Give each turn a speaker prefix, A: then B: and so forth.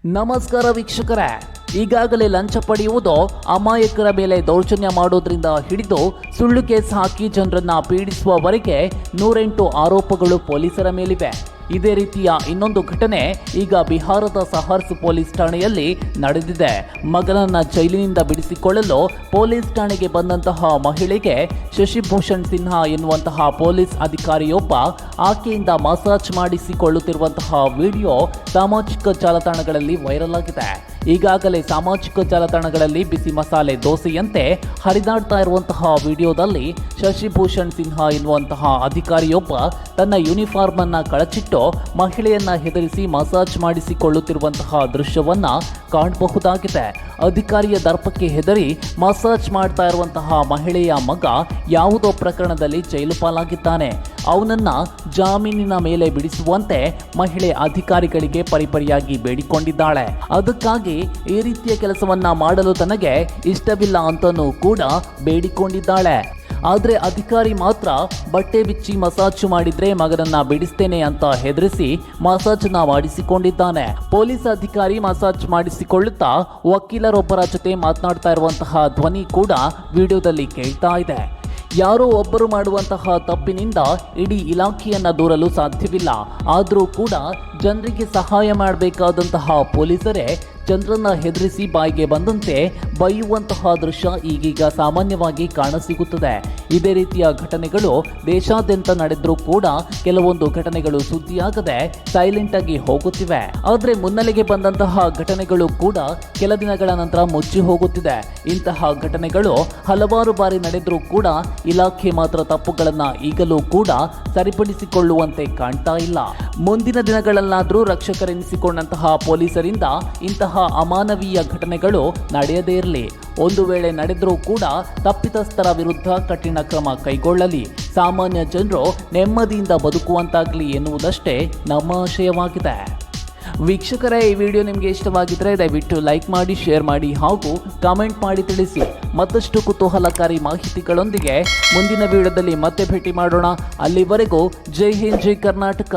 A: ನಮಸ್ಕಾರ ವೀಕ್ಷಕರೇ, ಈಗಾಗಲೇ ಲಂಚ ಪಡೆಯುವುದು, ಅಮಾಯಕರ ಮೇಲೆ ದೌರ್ಜನ್ಯ ಮಾಡೋದ್ರಿಂದ ಹಿಡಿದು ಸುಳ್ಳು ಕೇಸ್ ಹಾಕಿ ಜನರನ್ನ ಪೀಡಿಸುವವರೆಗೆ 108 ಆರೋಪಗಳು ಪೊಲೀಸರ ಮೇಲಿವೆ. ಇದೇ ರೀತಿಯ ಇನ್ನೊಂದು ಘಟನೆ ಈಗ ಬಿಹಾರದ ಸಹರ್ಸ್ ಪೊಲೀಸ್ ಠಾಣೆಯಲ್ಲಿ ನಡೆದಿದೆ. ಮಗನನ್ನ ಜೈಲಿನಿಂದ ಬಿಡಿಸಿಕೊಳ್ಳಲು ಪೊಲೀಸ್ ಠಾಣೆಗೆ ಬಂದಂತಹ ಮಹಿಳೆಗೆ ಶಶಿಭೂಷಣ್ ಸಿನ್ಹಾ ಎನ್ನುವಂತಹ ಪೊಲೀಸ್ ಅಧಿಕಾರಿಯೊಬ್ಬ ಆಕೆಯಿಂದ ಮಸಾಜ್ ಮಾಡಿಸಿಕೊಳ್ಳುತ್ತಿರುವಂತಹ ವಿಡಿಯೋ ಸಾಮಾಜಿಕ ಜಾಲತಾಣಗಳಲ್ಲಿ ವೈರಲ್ ಆಗಿದೆ. ಈಗಾಗಲೇ ಸಾಮಾಜಿಕ ಜಾಲತಾಣಗಳಲ್ಲಿ ಬಿಸಿ ಮಸಾಲೆ ದೋಸೆಯಂತೆ ಹರಿದಾಡ್ತಾ ಇರುವಂತಹ ವಿಡಿಯೋದಲ್ಲಿ ಶಶಿಭೂಷಣ್ ಸಿನ್ಹಾ ಎನ್ನುವಂತಹ ಅಧಿಕಾರಿಯೊಬ್ಬ ತನ್ನ ಯೂನಿಫಾರ್ಮ್ ಅನ್ನ ಕಳಚಿಟ್ಟು ಮಹಿಳೆಯನ್ನ ಹೆದರಿಸಿ ಮಸಾಜ್ ಮಾಡಿಸಿಕೊಳ್ಳುತ್ತಿರುವಂತಹ ದೃಶ್ಯವನ್ನ ಕಾಣಬಹುದಾಗಿದೆ. ಅಧಿಕಾರಿಯ ದರ್ಪಕ್ಕೆ ಹೆದರಿ ಮಸಾಜ್ ಮಾಡ್ತಾ ಇರುವಂತಹ ಮಹಿಳೆಯ ಮಗ ಯಾವುದೋ ಪ್ರಕರಣದಲ್ಲಿ ಜೈಲು ಪಾಲಾಗಿದ್ದಾನೆ. ಅವನನ್ನ ಜಾಮೀನಿನ ಮೇಲೆ ಬಿಡಿಸುವಂತೆ ಮಹಿಳೆ ಅಧಿಕಾರಿಗಳಿಗೆ ಪರಿಪರಿಯಾಗಿ ಬೇಡಿಕೊಂಡಿದ್ದಾಳೆ. ಅದಕ್ಕಾಗಿ ಈ ರೀತಿಯ ಕೆಲಸವನ್ನ ಮಾಡಲು ತನಗೆ ಇಷ್ಟವಿಲ್ಲ ಅಂತನೂ ಕೂಡ ಬೇಡಿಕೊಂಡಿದ್ದಾಳೆ. ಆದರೆ ಅಧಿಕಾರಿ ಮಾತ್ರ ಬಟ್ಟೆ ಬಿಚ್ಚಿ ಮಸಾಜ್ ಮಾಡಿದ್ರೆ ಮಗನನ್ನ ಬಿಡಿಸ್ತೇನೆ ಅಂತ ಹೆದರಿಸಿ ಮಸಾಜ್ನ ಮಾಡಿಸಿಕೊಂಡಿದ್ದಾನೆ. ಪೊಲೀಸ್ ಅಧಿಕಾರಿ ಮಸಾಜ್ ಮಾಡಿಸಿಕೊಳ್ಳುತ್ತಾ ವಕೀಲರೊಬ್ಬರ ಜೊತೆ ಮಾತನಾಡ್ತಾ ಇರುವಂತಹ ಧ್ವನಿ ಕೂಡ ವಿಡಿಯೋದಲ್ಲಿ ಕೇಳ್ತಾ ಇದೆ. ಯಾರೋ ಒಬ್ಬರು ಮಾಡುವಂತಹ ತಪ್ಪಿನಿಂದ ಇಡೀ ಇಲಾಖೆಯನ್ನ ದೂರಲು ಸಾಧ್ಯವಿಲ್ಲ. ಆದರೂ ಕೂಡ ಜನರಿಗೆ ಸಹಾಯ ಮಾಡಬೇಕಾದಂತಹ ಪೊಲೀಸರೇ ಜನರನ್ನ ಹೆದರಿಸಿ ಬಾಯಿಗೆ ಬಂದಂತೆ ಬೈಯುವಂತಹ ದೃಶ್ಯ ಈಗೀಗ ಸಾಮಾನ್ಯವಾಗಿ ಕಾಣಸಿಗುತ್ತದೆ. ಇದೇ ರೀತಿಯ ಘಟನೆಗಳು ದೇಶಾದ್ಯಂತ ನಡೆದರೂ ಕೂಡ ಕೆಲವೊಂದು ಘಟನೆಗಳು ಸುದ್ದಿಯಾಗದೆ ಸೈಲೆಂಟ್ ಆಗಿ ಹೋಗುತ್ತಿವೆ. ಆದರೆ ಮುನ್ನೆಲೆಗೆ ಬಂದಂತಹ ಘಟನೆಗಳು ಕೂಡ ಕೆಲ ದಿನಗಳ ನಂತರ ಮುಚ್ಚಿ ಹೋಗುತ್ತಿದೆ. ಇಂತಹ ಘಟನೆಗಳು ಹಲವಾರು ಬಾರಿ ನಡೆದರೂ ಕೂಡ ಇಲಾಖೆ ಮಾತ್ರ ತಪ್ಪುಗಳನ್ನ ಈಗಲೂ ಕೂಡ ಸರಿಪಡಿಸಿಕೊಳ್ಳುವಂತೆ ಕಾಣ್ತಾ ಇಲ್ಲ. ಮುಂದಿನ ದಿನಗಳಲ್ಲಾದರೂ ರಕ್ಷಕರೆನಿಸಿಕೊಂಡಂತಹ ಪೊಲೀಸರಿಂದ ಇಂತಹ ಅಮಾನವೀಯ ಘಟನೆಗಳು ನಡೆಯದೇ ಇರಲಿ. ಒಂದು ವೇಳೆ ನಡೆದರೂ ಕೂಡ ತಪ್ಪಿತಸ್ಥರ ವಿರುದ್ಧ ಕಠಿಣ ಕ್ರಮ ಕೈಗೊಳ್ಳಲಿ. ಸಾಮಾನ್ಯ ಜನರು ನೆಮ್ಮದಿಯಿಂದ ಬದುಕುವಂತಾಗಲಿ ಎನ್ನುವುದಷ್ಟೇ ನಮ್ಮ ಆಶಯವಾಗಿದೆ. ವೀಕ್ಷಕರೇ, ಈ ವಿಡಿಯೋ ನಿಮಗೆ ಇಷ್ಟವಾಗಿದ್ದರೆ ದಯವಿಟ್ಟು ಲೈಕ್ ಮಾಡಿ, ಶೇರ್ ಮಾಡಿ ಹಾಗೂ ಕಾಮೆಂಟ್ ಮಾಡಿ ತಿಳಿಸಿ. ಮತ್ತಷ್ಟು ಕುತೂಹಲಕಾರಿ ಮಾಹಿತಿಗಳೊಂದಿಗೆ ಮುಂದಿನ ವಿಡಿಯೋದಲ್ಲಿ ಮತ್ತೆ ಭೇಟಿ ಮಾಡೋಣ. ಅಲ್ಲಿವರೆಗೂ ಜೈ ಹಿಂದ್, ಜೈ ಕರ್ನಾಟಕ.